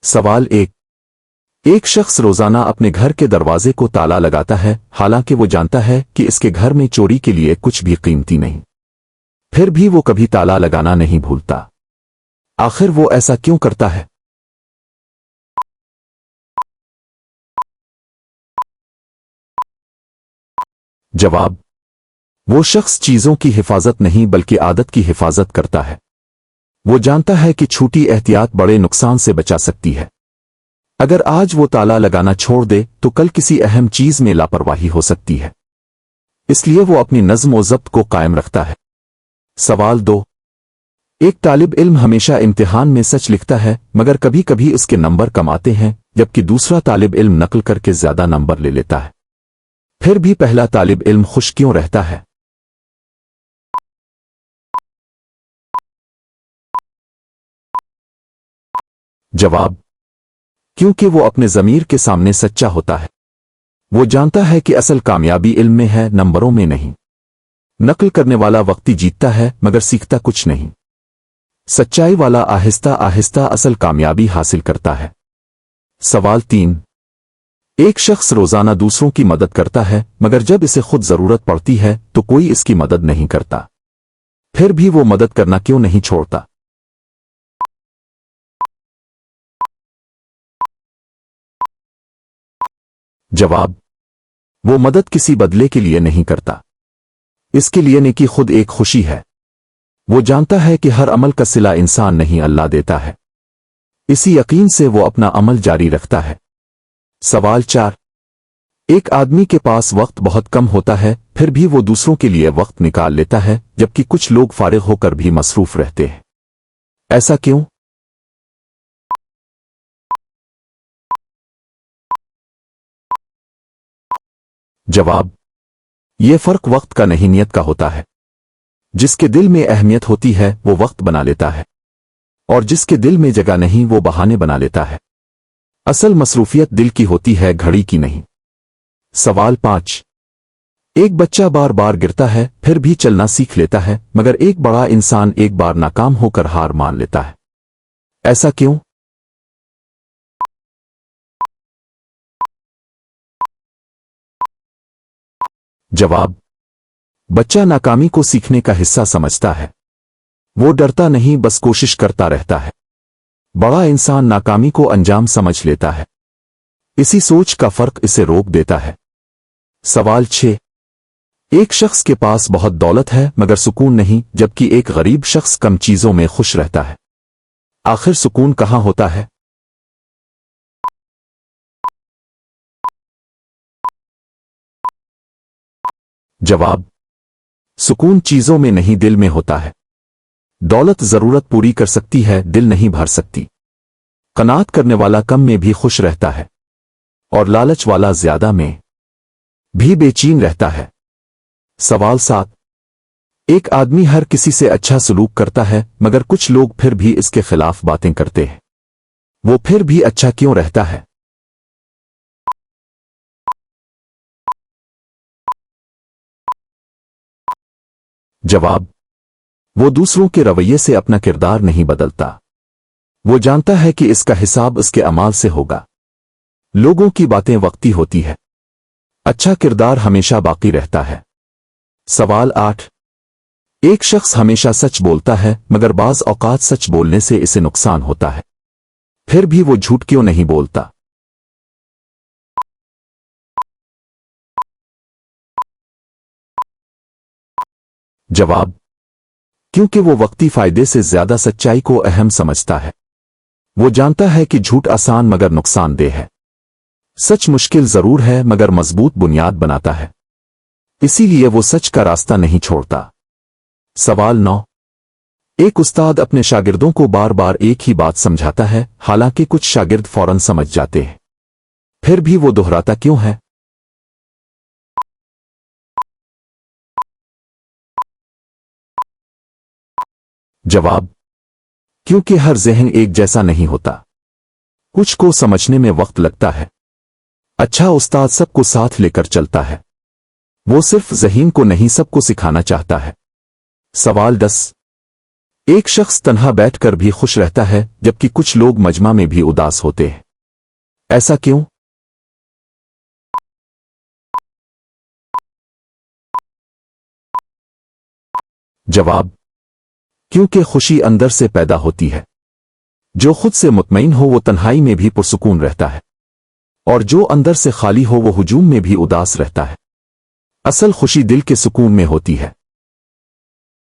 सवाल एक। एक शख्स रोजाना अपने घर के दरवाजे को ताला लगाता है, हालांकि वो जानता है कि इसके घर में चोरी के लिए कुछ भी कीमती नहीं। फिर भी वो कभी ताला लगाना नहीं भूलता। आखिर वो ऐसा क्यों करता है? जवाब: वो शख्स चीजों की हिफाजत नहीं बल्कि आदत की हिफाजत करता है। वो जानता है कि छोटी एहतियात बड़े नुकसान से बचा सकती है। अगर आज वो ताला लगाना छोड़ दे तो कल किसी अहम चीज में लापरवाही हो सकती है। इसलिए वो अपनी नज्म व ज़ब्त को कायम रखता है। सवाल 2। एक तालिब इल्म हमेशा इम्तिहान में सच लिखता है, मगर कभी कभी उसके नंबर कम आते हैं, जबकि दूसरा तालिब इल्म नकल करके ज्यादा नंबर ले लेता है। फिर भी पहला तालिब इल्म खुश क्यों रहता है? जवाब: क्योंकि वो अपने ज़मीर के सामने सच्चा होता है। वो जानता है कि असल कामयाबी इल्म में है, नंबरों में नहीं। नकल करने वाला वक्ती जीतता है मगर सीखता कुछ नहीं। सच्चाई वाला आहिस्ता आहिस्ता असल कामयाबी हासिल करता है। सवाल 3। एक शख्स रोजाना दूसरों की मदद करता है, मगर जब इसे खुद जरूरत पड़ती है तो कोई इसकी मदद नहीं करता। फिर भी वो मदद करना क्यों नहीं छोड़ता? जवाब: वो मदद किसी बदले के लिए नहीं करता। इसके लिए नेकी खुद एक खुशी है। वो जानता है कि हर अमल का सिला इंसान नहीं अल्लाह देता है। इसी यकीन से वो अपना अमल जारी रखता है। सवाल 4। एक आदमी के पास वक्त बहुत कम होता है, फिर भी वो दूसरों के लिए वक्त निकाल लेता है, जबकि कुछ लोग फारिग होकर भी मसरूफ रहते हैं। ऐसा क्यों? जवाब: ये फर्क वक्त का नहीं नियत का होता है। जिसके दिल में अहमियत होती है वो वक्त बना लेता है, और जिसके दिल में जगह नहीं वो बहाने बना लेता है। असल मसरूफियत दिल की होती है, घड़ी की नहीं। सवाल 5। एक बच्चा बार बार गिरता है फिर भी चलना सीख लेता है, मगर एक बड़ा इंसान एक बार नाकाम होकर हार मान लेता है। ऐसा क्यों? जवाब: बच्चा नाकामी को सीखने का हिस्सा समझता है। वो डरता नहीं, बस कोशिश करता रहता है। बड़ा इंसान नाकामी को अंजाम समझ लेता है। इसी सोच का फर्क इसे रोक देता है। सवाल 6। एक शख्स के पास बहुत दौलत है मगर सुकून नहीं, जबकि एक गरीब शख्स कम चीजों में खुश रहता है। आखिर सुकून कहां होता है? जवाब: सुकून चीजों में नहीं, दिल में होता है। दौलत जरूरत पूरी कर सकती है, दिल नहीं भर सकती। कनात करने वाला कम में भी खुश रहता है, और लालच वाला ज्यादा में भी बेचैन रहता है। सवाल 7। एक आदमी हर किसी से अच्छा सलूक करता है, मगर कुछ लोग फिर भी इसके खिलाफ बातें करते हैं। वो फिर भी अच्छा क्यों रहता है? जवाब: वो दूसरों के रवैये से अपना किरदार नहीं बदलता। वो जानता है कि इसका हिसाब उसके अमाल से होगा। लोगों की बातें वक्ती होती है, अच्छा किरदार हमेशा बाकी रहता है। सवाल 8। एक शख्स हमेशा सच बोलता है, मगर बाज औकात सच बोलने से इसे नुकसान होता है। फिर भी वो झूठ क्यों नहीं बोलता? जवाब: क्योंकि वो वक्ती फायदे से ज्यादा सच्चाई को अहम समझता है। वो जानता है कि झूठ आसान मगर नुकसानदेह है। सच मुश्किल जरूर है मगर मजबूत बुनियाद बनाता है। इसीलिए वो सच का रास्ता नहीं छोड़ता। सवाल 9। एक उस्ताद अपने शागिर्दों को बार बार एक ही बात समझाता है, हालांकि कुछ शागिर्द फौरन समझ जाते हैं। फिर भी वो दोहराता क्यों है? जवाब: क्योंकि हर ज़हन एक जैसा नहीं होता। कुछ को समझने में वक्त लगता है। अच्छा उस्ताद सबको साथ लेकर चलता है। वो सिर्फ ज़हीन को नहीं सबको सिखाना चाहता है। सवाल 10। ایک شخص تنہا بیٹھ کر بھی خوش رہتا ہے جبکہ کچھ لوگ مجمع میں بھی اداس ہوتے ہیں۔ ایسا کیوں؟ جواب: کیونکہ خوشی اندر سے پیدا ہوتی ہے۔ جو خود سے مطمئن ہو وہ تنہائی میں بھی پرسکون رہتا ہے، اور جو اندر سے خالی ہو وہ ہجوم میں بھی اداس رہتا ہے۔ اصل خوشی دل کے سکون میں ہوتی ہے۔